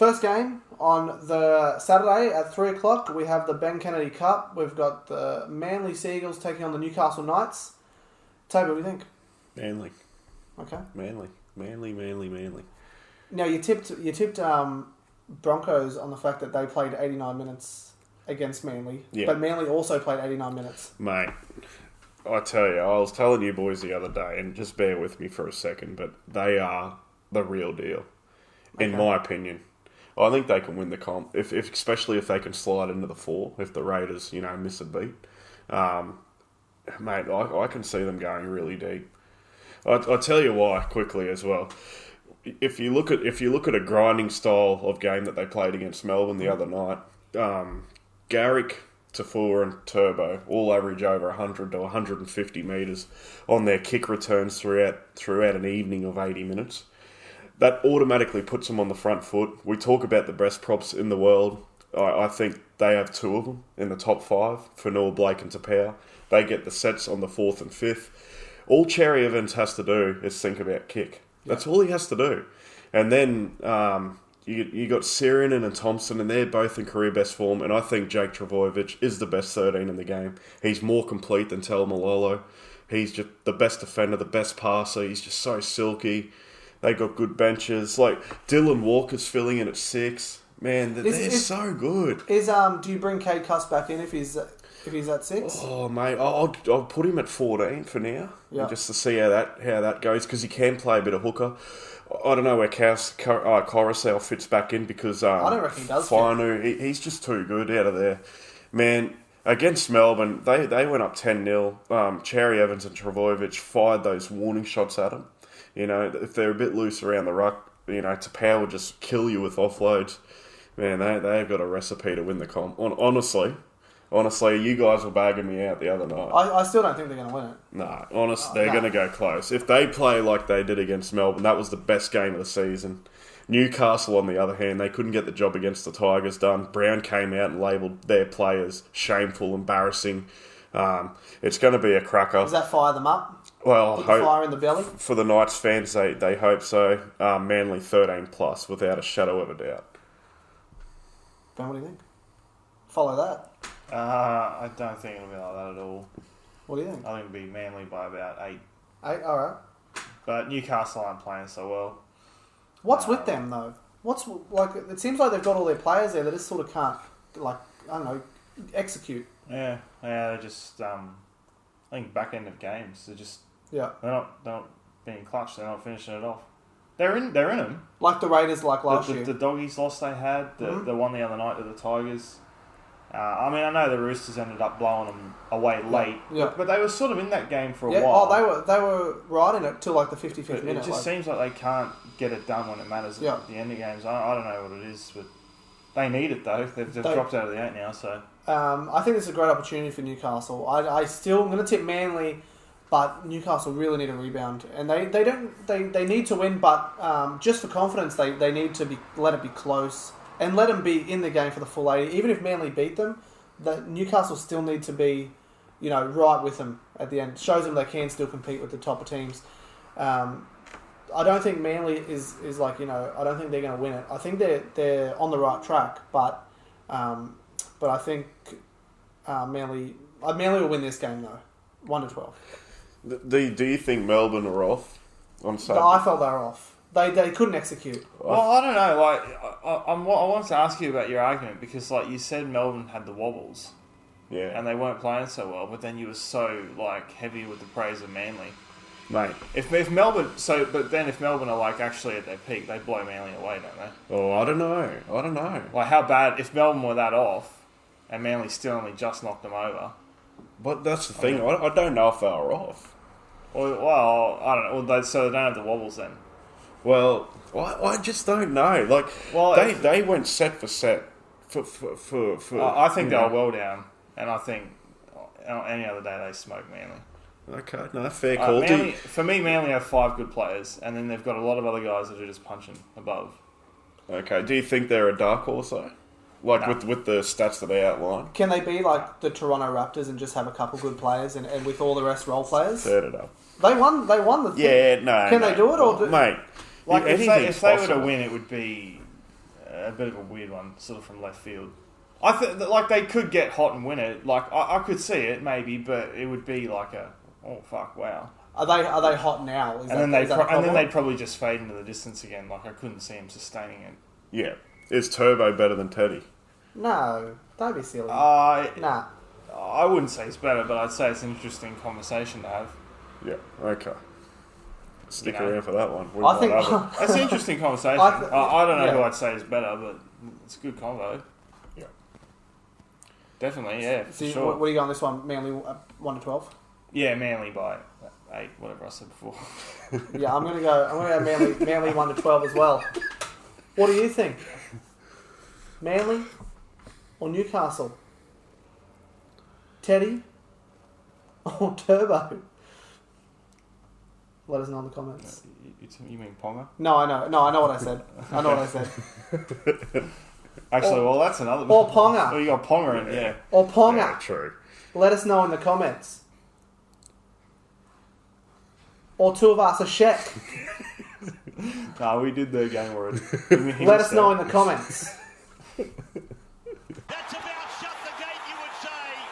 First game on the Saturday at 3 o'clock, we have the Ben Kennedy Cup. We've got the Manly Seagulls taking on the Newcastle Knights. Toby, what do you think? Manly. Okay. Manly. Now, you tipped Broncos on the fact that they played 89 minutes against Manly, but Manly also played 89 minutes. Mate, I tell you, I was telling you boys the other day, and just bear with me for a second, but they are the real deal, in my opinion. I think they can win the comp, especially if they can slide into the 4, if the Raiders, miss a beat. Mate, I can see them going really deep. I'll tell you why quickly as well. If you look at a grinding style of game that they played against Melbourne the other night, Garrick, Tafua and Turbo all average over 100 to 150 metres on their kick returns throughout an evening of 80 minutes. That automatically puts them on the front foot. We talk about the best props in the world. I think they have 2 of them in the top 5, Fanua, Blake and Tapau. They get the sets on the 4th and 5th. All Cherry Evans has to do is think about kick. That's all he has to do. And then you got Sirinen and Thompson, and they're both in career best form. And I think Jake Trbojevic is the best 13 in the game. He's more complete than Taumalolo. He's just the best defender, the best passer. He's just so silky. They got good benches. Like Dylan Walker's filling in at 6. Man, they're so good. Do you bring Cade Cuss back in if he's at 6? Oh mate, I'll put him at 14 for now, just to see how that goes, because he can play a bit of hooker. I don't know where Coruscant fits back in, because I don't reckon he does. He's just too good out of there, man. Against Melbourne, they went up 10-0. Cherry Evans and Trbojevic fired those warning shots at him. If they're a bit loose around the ruck, Tapau will just kill you with offloads. Man, they've got a recipe to win the comp. Honestly, you guys were bagging me out the other night. I still don't think they're going to win it. Nah, they're going to go close. If they play like they did against Melbourne, that was the best game of the season. Newcastle, on the other hand, they couldn't get the job against the Tigers done. Brown came out and labelled their players shameful, embarrassing. It's going to be a cracker. Does that fire them up? Well, put the fire in the belly? For the Knights fans, they hope so. Manly 13+, without a shadow of a doubt. Ben, what do you think? Follow that. I don't think it'll be like that at all. What do you think? I think it'll be Manly by about 8. 8, alright. But Newcastle aren't playing so well. What's with them, though? It seems like they've got all their players there that just sort of can't, execute. Yeah, they're just, I think back end of games, they're not being clutch, they're not finishing it off. They're in them. Like the Raiders last year. The Doggies loss they had, the one the other night to the Tigers. I know the Roosters ended up blowing them away late, but they were sort of in that game for a while. Oh, they were right in it till the 55th minute. It just seems like they can't get it done when it matters at the end of games. I don't know what it is, but they need it though. They've dropped out of the 8 now, so. I think it's a great opportunity for Newcastle. I'm going to tip Manly, but Newcastle really need a rebound, and they need to win, but just for confidence, they need to let it be close. And let them be in the game for the full 80. Even if Manly beat them, the Newcastle still need to be, right with them at the end. Shows them they can still compete with the top teams. I don't think Manly is I don't think they're going to win it. I think they're on the right track, but I think Manly will win this game though, 1-12. Do you think Melbourne are off on Saturday? I felt they were off. They couldn't execute. Well, I don't know. I wanted to ask you about your argument because, you said Melbourne had the wobbles, and they weren't playing so well. But then you were so heavy with the praise of Manly, mate. If Melbourne, if Melbourne are actually at their peak, they blow Manly away, don't they? Oh, I don't know. How bad if Melbourne were that off, and Manly still only just knocked them over? But that's the thing. I don't know if they were off. Well, I don't know. So they don't have the wobbles then. Well, I just don't know. They went set for set for. I think they were well down, and I think any other day they smoke Manly. Okay, no, fair call. For me, Manly have 5 good players, and then they've got a lot of other guys that are just punching above. Okay, do you think they're a dark horse though? With the stats that they outline? Can they be like the Toronto Raptors and just have a couple good players and with all the rest role players? Third it up. They won the thing. Yeah, no. Can they do it? Mate. If they were to win, it would be a bit of a weird one, sort of from left field. I think that like they could get hot and win it. Like I could see it maybe, but it would be like a oh fuck wow. Are they hot now? Then they'd probably just fade into the distance again. Like I couldn't see him sustaining it. Yeah, is Turbo better than Teddy? No, don't be silly. Nah, I wouldn't say it's better, but I'd say it's an interesting conversation to have. Yeah, okay. Stick around for that one. I think that's an interesting conversation. I don't know who I'd say is better, but it's a good convo. Yeah, definitely. Yeah, for so sure. What do you got on this one? Manly 1 to 12. Yeah, Manly by 8, whatever I said before. Yeah, I'm gonna go Manly 1 to 12 as well. What do you think? Manly or Newcastle? Teddy or Turbo? Let us know in the comments. You mean Ponga? No, I know what I said. I know what I said. Actually, that's another. Or Ponga. Oh, you got Ponga in, yeah. Or Ponga. Yeah, true. Let us know in the comments. Or two of us are Shek. No, we did the game word. Let us know in the comments.